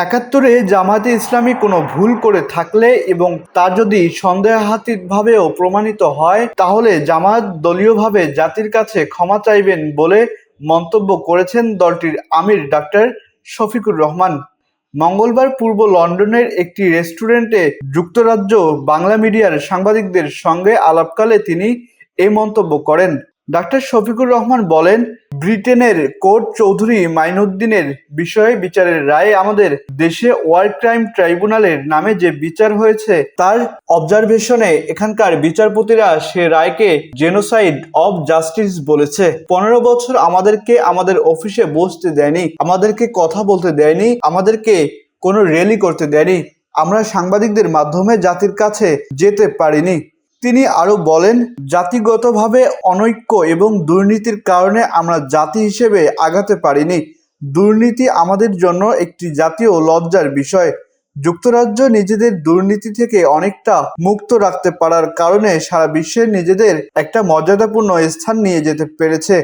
একাত্তরে জামায়াতে ইসলামী কোনো ভুল করে থাকলে এবং তা যদি সন্দেহাতীতভাবেও প্রমাণিত হয় তাহলে জামায়াত দলীয়ভাবে জাতির কাছে ক্ষমা চাইবেন বলে মন্তব্য করেছেন দলটির আমির ডাক্তার শফিকুর রহমান। মঙ্গলবার পূর্ব লন্ডনের একটি রেস্টুরেন্টে যুক্তরাজ্য বাংলা মিডিয়ার সাংবাদিকদের সঙ্গে আলাপকালে তিনি এই মন্তব্য করেন। ডাক্তার শফিকুর রহমান বলেন, ব্রিটেনের কোর্ট চৌধুরী মাইনুদ্দিনের বিষয়ে বিচারের রায়ে আমাদের দেশে ওয়ার ক্রাইম ট্রাইব্যুনালের নামে যে বিচার হয়েছে তার অবজারভেশনে এখানকার বিচারপতিরা সে রায়কে জেনোসাইড অব জাস্টিস বলেছে। 15 বছর আমাদেরকে আমাদের অফিসে বসতে দেয়নি, আমাদেরকে কথা বলতে দেয়নি, আমাদেরকে কোনো র্যালি করতে দেয়নি, আমরা সাংবাদিকদের মাধ্যমে জাতির কাছে যেতে পারিনি। তিনি আরো বলেন, জাতিগতভাবে অনৈক্য এবং দুর্নীতির কারণে আমরা জাতি হিসেবে আগাতে পারিনি। দুর্নীতি আমাদের জন্য একটি জাতীয় লজ্জার বিষয়। যুক্তরাজ্য নিজেদের দুর্নীতি থেকে অনেকটা মুক্ত রাখতে পারার কারণে সারা বিশ্বে নিজেদের একটা মর্যাদাপূর্ণ স্থান নিয়ে যেতে পেরেছে,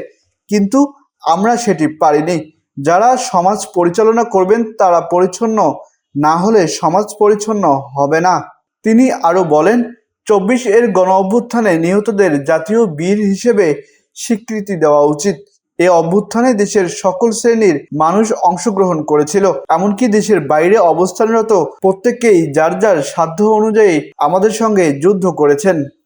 কিন্তু আমরা সেটি পারিনি। যারা সমাজ পরিচালনা করবেন তারা পরিচ্ছন্ন না হলে সমাজ পরিচ্ছন্ন হবে না। তিনি আরো বলেন, 24 এর গণ-অভ্যুত্থানে নিহতদের জাতীয় বীর হিসেবে স্বীকৃতি দেওয়া উচিত। এই অভ্যুত্থানে দেশের সকল শ্রেণীর মানুষ অংশগ্রহণ করেছিল, এমনকি দেশের বাইরে অবস্থানরত প্রত্যেকেই যার যার সাধ্য অনুযায়ী আমাদের সঙ্গে যুদ্ধ করেছেন।